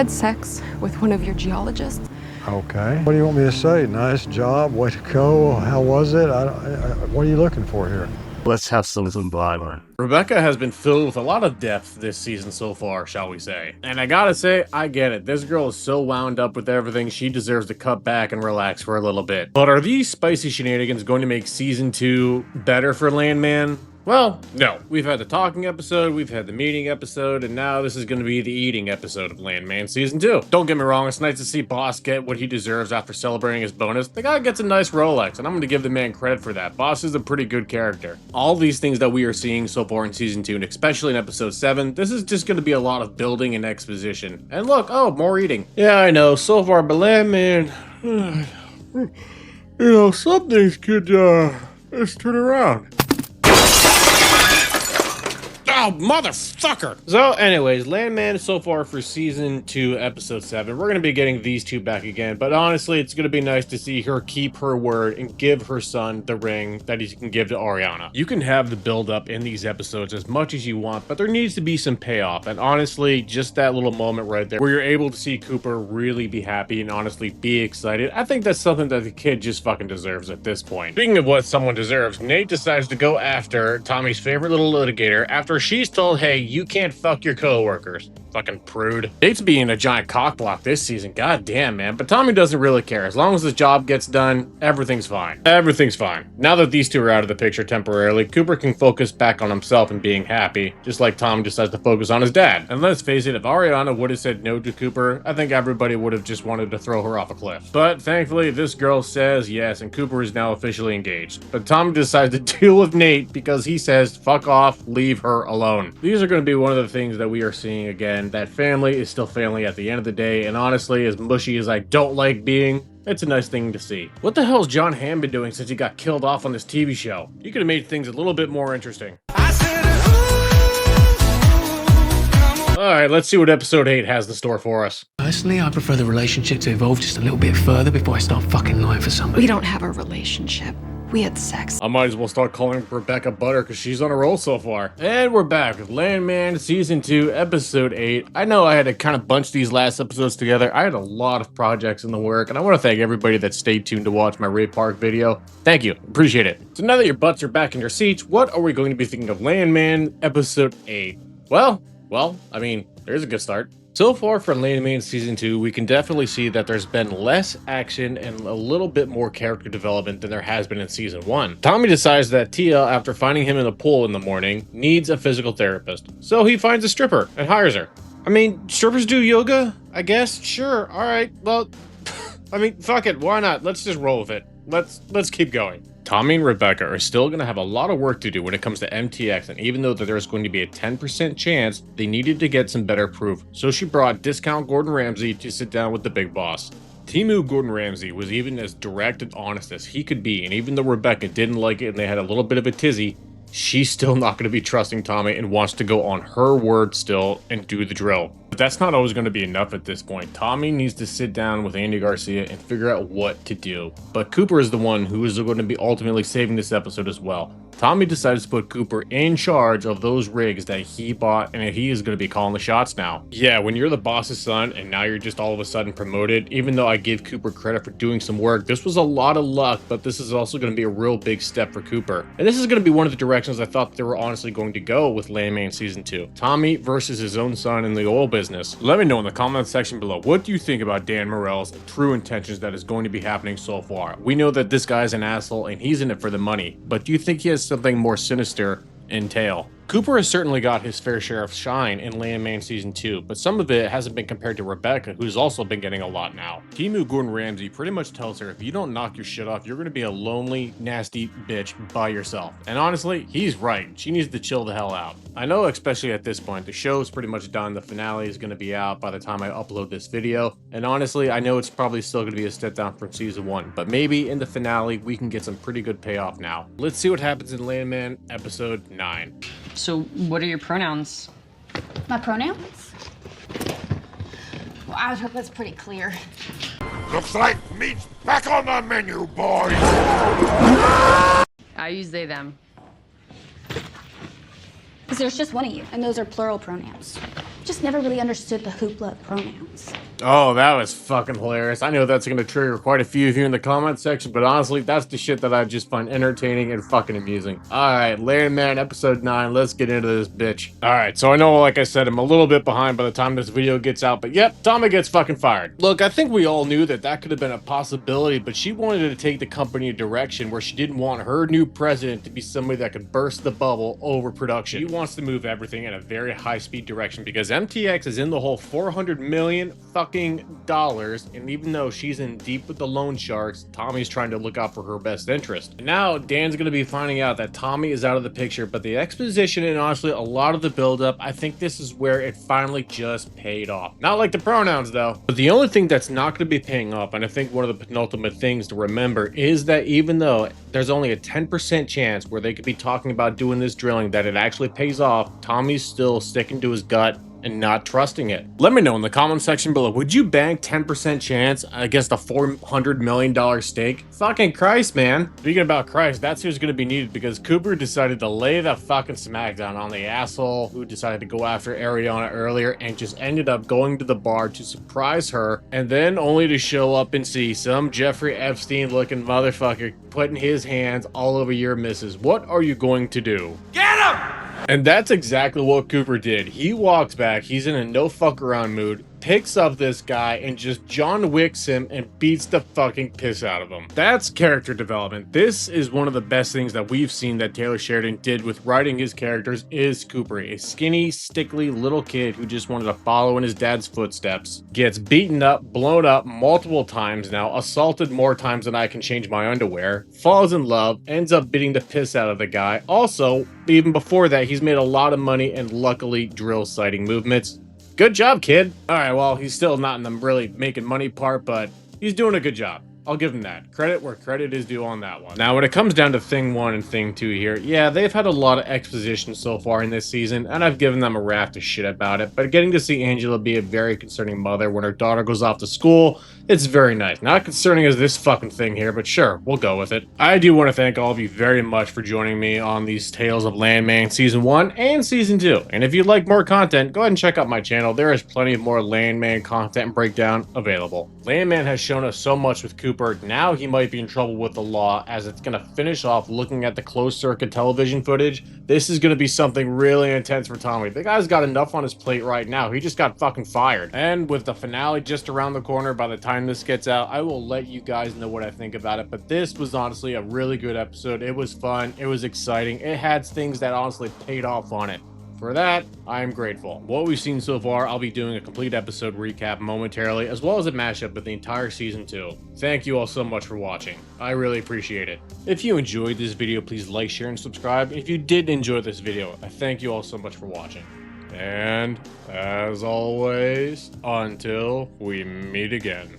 had sex with one of your geologists. Okay. What do you want me to say? Nice job, way to go. How was it? What are you looking for here? Let's have some vibe. Rebecca has been filled with a lot of depth this season so far, shall we say. And I gotta say, I get it. This girl is so wound up with everything, she deserves to cut back and relax for a little bit. But are these spicy shenanigans going to make season 2 better for Landman? Well, no. We've had the talking episode, we've had the meeting episode, and now this is going to be the eating episode of Landman Season 2. Don't get me wrong, it's nice to see Boss get what he deserves after celebrating his bonus. The guy gets a nice Rolex, and I'm going to give the man credit for that. Boss is a pretty good character. All these things that we are seeing so far in Season 2, and especially in Episode 7, this is just going to be a lot of building and exposition. And look, oh, more eating. Yeah, I know, so far, but Landman... you know, some things could, just turn around. Oh, motherfucker! So, anyways, Landman so far for Season 2, Episode 7. We're going to be getting these two back again, but honestly, it's going to be nice to see her keep her word and give her son the ring that he can give to Ariana. You can have the build-up in these episodes as much as you want, but there needs to be some payoff, and honestly, just that little moment right there where you're able to see Cooper really be happy and honestly be excited, I think that's something that the kid just fucking deserves at this point. Speaking of what someone deserves, Nate decides to go after Tommy's favorite little litigator after she's told, hey, you can't fuck your co-workers. Fucking prude. Nate's being a giant cockblock this season. God damn, man. But Tommy doesn't really care. As long as the job gets done, everything's fine. Everything's fine. Now that these two are out of the picture temporarily, Cooper can focus back on himself and being happy, just like Tom decides to focus on his dad. And let's face it, if Ariana would have said no to Cooper, I think everybody would have just wanted to throw her off a cliff. But thankfully, this girl says yes, and Cooper is now officially engaged. But Tom decides to deal with Nate because he says, fuck off, leave her alone. These are going to be one of the things that we are seeing again. That family is still family at the end of the day, and honestly, as mushy as I don't like being, it's a nice thing to see. What the hell's John Hamm been doing since he got killed off on this TV show? You could have made things a little bit more interesting. Alright, let's see what episode 8 has in store for us. Personally, I prefer the relationship to evolve just a little bit further before I start fucking lying for somebody. We don't have a relationship. We had sex. I might as well start calling Rebecca Butter because she's on a roll so far. And we're back with Landman Season 2, Episode 8. I know I had to kind of bunch these last episodes together. I had a lot of projects in the work, and I want to thank everybody that stayed tuned to watch my Ray Park video. Thank you. Appreciate it. So now that your butts are back in your seats, what are we going to be thinking of Landman Episode 8? Well, I mean, there's a good start. So far for Landman Season 2, we can definitely see that there's been less action and a little bit more character development than there has been in Season 1. Tommy decides that Tia, after finding him in the pool in the morning, needs a physical therapist. So he finds a stripper and hires her. I mean, strippers do yoga? I guess? Sure, alright, well, I mean, fuck it, why not? Let's just roll with it. Let's keep going. Tommy and Rebecca are still going to have a lot of work to do when it comes to MTX, and even though there's going to be a 10% chance, they needed to get some better proof. So she brought Discount Gordon Ramsay to sit down with the big boss. Timu Gordon Ramsay was even as direct and honest as he could be, and even though Rebecca didn't like it and they had a little bit of a tizzy, she's still not going to be trusting Tommy and wants to go on her word still and do the drill. But that's not always going to be enough at this point. Tommy needs to sit down with Andy Garcia and figure out what to do. But Cooper is the one who is going to be ultimately saving this episode as well. Tommy decides to put Cooper in charge of those rigs that he bought, and he is going to be calling the shots now. Yeah, when you're the boss's son and now you're just all of a sudden promoted, even though I give Cooper credit for doing some work, this was a lot of luck, but this is also going to be a real big step for Cooper. And this is going to be one of the directions I thought they were honestly going to go with Landman Season 2. Tommy versus his own son in the oil business. Let me know in the comment section below, what do you think about Dan Morell's true intentions that is going to be happening so far? We know that this guy's an asshole and he's in it for the money, but do you think he has something more sinister in tail? Cooper has certainly got his fair share of shine in Landman Season 2, but some of it hasn't been compared to Rebecca, who's also been getting a lot now. Timu Gordon Ramsay pretty much tells her if you don't knock your shit off, you're going to be a lonely, nasty bitch by yourself. And honestly, he's right. She needs to chill the hell out. I know, especially at this point, the show is pretty much done. The finale is going to be out by the time I upload this video. And honestly, I know it's probably still going to be a step down from Season 1, but maybe in the finale, we can get some pretty good payoff now. Let's see what happens in Landman Episode 9. So, what are your pronouns? My pronouns? Well, I would hope that's pretty clear. Looks like meat's back on the menu, boys! I use they, them. Because there's just one of you, and those are plural pronouns. just never really understood the hoopla of pronouns. Oh, that was fucking hilarious. I know that's gonna trigger quite a few of you in the comment section, but honestly, that's the shit that I just find entertaining and fucking amusing. Alright, Landman, episode 9, let's get into this bitch. Alright, so I know, like I said, I'm a little bit behind by the time this video gets out, but yep, Tommy gets fucking fired. Look, I think we all knew that that could have been a possibility, but she wanted to take the company a direction where she didn't want her new president to be somebody that could burst the bubble over production. She wants to move everything in a very high-speed direction because MTX is in the whole $400 million fucking dollars, and even though she's in deep with the loan sharks, Tommy's trying to look out for her best interest. And now Dan's gonna be finding out that Tommy is out of the picture, but the exposition and honestly a lot of the buildup, I think this is where it finally just paid off. Not like the pronouns though. But the only thing that's not gonna be paying off, and I think one of the penultimate things to remember, is that even though there's only a 10% chance where they could be talking about doing this drilling that it actually pays off, Tommy's still sticking to his gut and not trusting it. Let me know in the comment section below, would you bank 10% chance against a $400 million stake? Fucking Christ, man. Speaking about Christ, that's who's gonna be needed because Cooper decided to lay the fucking smackdown on the asshole who decided to go after Ariana earlier and just ended up going to the bar to surprise her, and then only to show up and see some Jeffrey Epstein looking motherfucker putting his hands all over your missus. What are you going to do? Get him! And that's exactly what Cooper did. He walks back, he's in a no fuck around mood, picks up this guy and just John Wicks him and beats the fucking piss out of him. That's character development. This is one of the best things that we've seen that Taylor Sheridan did with writing his characters is Cooper, a skinny, stickly little kid who just wanted to follow in his dad's footsteps, gets beaten up, blown up multiple times now, assaulted more times than I can change my underwear, falls in love, ends up beating the piss out of the guy. Also, even before that, he's made a lot of money and luckily drill sighting movements. Good job, kid. All right, well, he's still not in the really making money part, but he's doing a good job. I'll give him that. Credit where credit is due on that one. Now, when it comes down to Thing 1 and Thing 2 here, yeah, they've had a lot of exposition so far in this season, and I've given them a raft of shit about it, but getting to see Angela be a very concerning mother when her daughter goes off to school, it's very nice. Not concerning as this fucking thing here, but sure, we'll go with it. I do want to thank all of you very much for joining me on these Tales of Landman Season 1 and Season 2. And if you'd like more content, go ahead and check out my channel. There is plenty of more Landman content and breakdown available. Landman has shown us so much with Cooper. Now he might be in trouble with the law, as it's going to finish off looking at the closed circuit television footage. This is going to be something really intense for Tommy. The guy's got enough on his plate right now. He just got fucking fired. And with the finale just around the corner by the time this gets out, I will let you guys know what I think about it. But this was honestly a really good episode. It was fun. It was exciting. It had things that honestly paid off on it. For that, I am grateful. What we've seen so far, I'll be doing a complete episode recap momentarily, as well as a mashup of the entire Season 2. Thank you all so much for watching. I really appreciate it. If you enjoyed this video, please like, share, and subscribe. If you did enjoy this video, I thank you all so much for watching. And, as always, until we meet again.